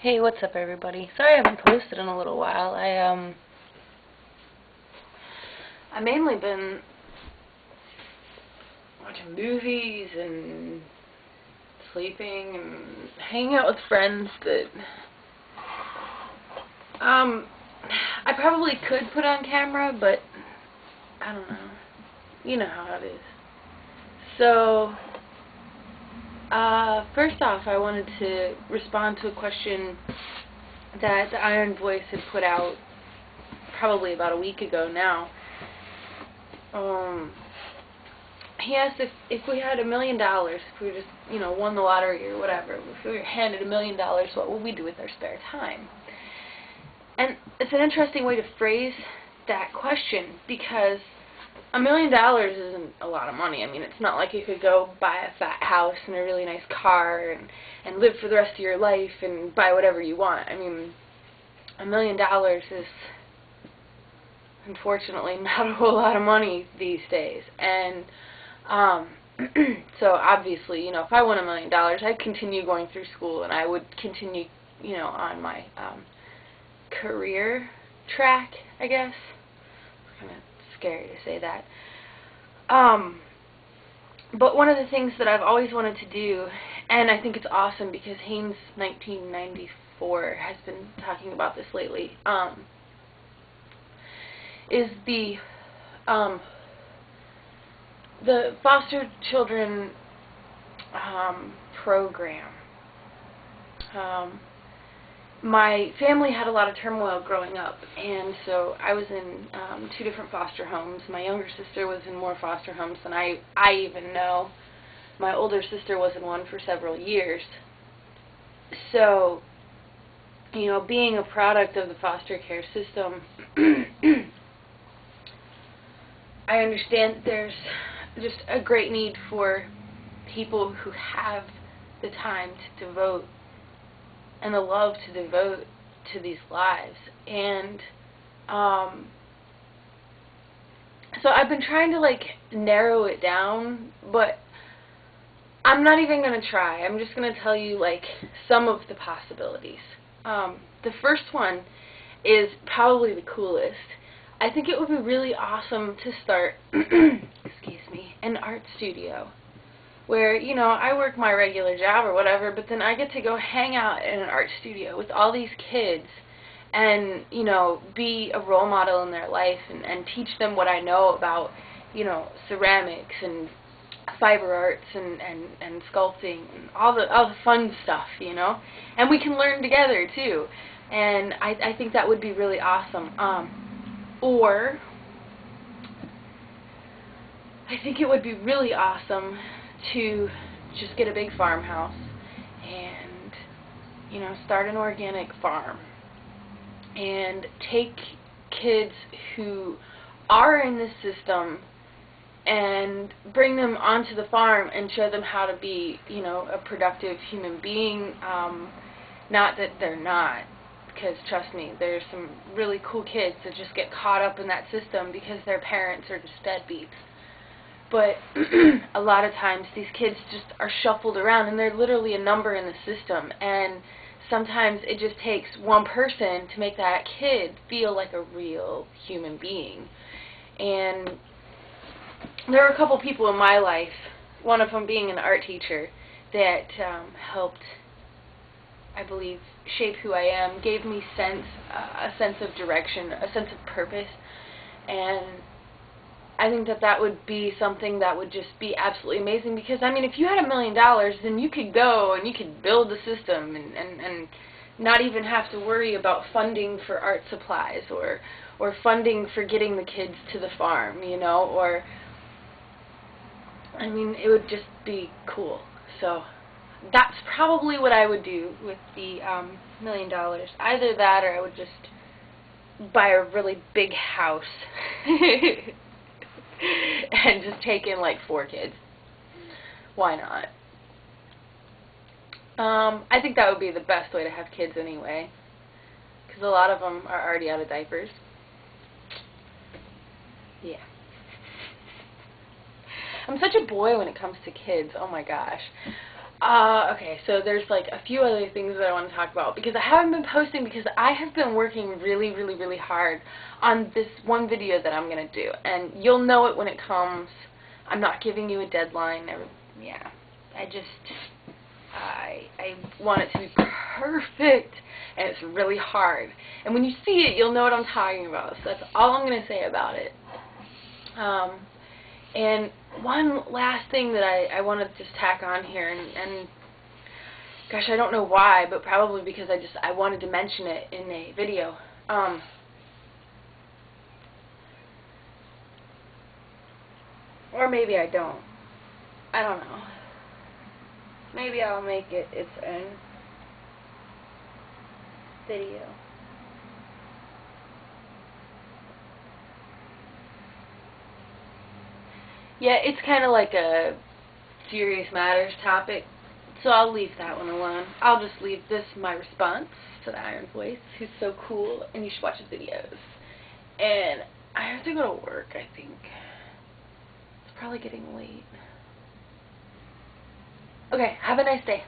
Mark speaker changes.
Speaker 1: Hey, what's up, everybody? Sorry I haven't posted in a little while. I mainly been watching movies and sleeping and hanging out with friends that I probably could put on camera, but I don't know. You know how it is. So first off, I wanted to respond to a question that the Iron Voice had put out probably about a week ago now. He asked if we had $1 million, if we just, won the lottery or whatever, if we were handed $1 million, what would we do with our spare time? And it's an interesting way to phrase that question, because $1 million isn't a lot of money. I mean, it's not like you could go buy a fat house and a really nice car and live for the rest of your life and buy whatever you want. I mean, $1 million is unfortunately not a whole lot of money these days. And so obviously, if I won $1 million, I'd continue going through school and I would continue, on my career track, I guess. It's kind of scary to say that. But one of the things that I've always wanted to do, and I think it's awesome because Haynes 1994 has been talking about this lately, is the foster children program. My family had a lot of turmoil growing up, and so I was in 2 different foster homes. My younger sister was in more foster homes than I even know. My older sister was in one for several years. So, being a product of the foster care system, I understand that there's just a great need for people who have the time to devote and the love to devote to these lives. And so I've been trying to narrow it down, but I'm not even going to try. I'm just going to tell you some of the possibilities. The first one is probably the coolest. I think it would be really awesome to start excuse me, an art studio where, I work my regular job or whatever, but then I get to go hang out in an art studio with all these kids and, be a role model in their life and teach them what I know about, ceramics and fiber arts and sculpting and all the fun stuff, and we can learn together too. And I think that would be really awesome. Or I think it would be really awesome to just get a big farmhouse and, start an organic farm and take kids who are in this system and bring them onto the farm and show them how to be, a productive human being. Not that they're not, because trust me, there's some really cool kids that just get caught up in that system because their parents are just deadbeats. But a lot of times these kids just are shuffled around and they're literally a number in the system, and sometimes it just takes one person to make that kid feel like a real human being. And there are a couple people in my life, one of them being an art teacher, that helped, I believe, shape who I am, gave me a sense of direction, a sense of purpose, and I think that would be something that would just be absolutely amazing, because, I mean, if you had $1 million, then you could go and you could build the system and not even have to worry about funding for art supplies or funding for getting the kids to the farm, or, I mean, it would just be cool. So that's probably what I would do with the $1 million. Either that, or I would just buy a really big house and just take in 4 kids. Why not? I think that would be the best way to have kids anyway, because a lot of them are already out of diapers. Yeah. I'm such a boy when it comes to kids. Oh my gosh. Okay, so there's like a few other things that I want to talk about because I haven't been posting because I have been working really hard on this one video that I'm going to do, and you'll know it when it comes. I'm not giving you a deadline. Yeah, I want it to be perfect, and it's really hard. And when you see it, you'll know what I'm talking about. So that's all I'm going to say about it. And one last thing that I want to just tack on here, and gosh, I don't know why, but probably because I wanted to mention it in a video. Or maybe I don't. I don't know. Maybe I'll make it its own video. Yeah, it's kind of like a serious matters topic, so I'll leave that one alone. I'll just leave this my response to the Iron Voice, who's so cool, and you should watch his videos. And I have to go to work, I think. It's probably getting late. Okay, have a nice day.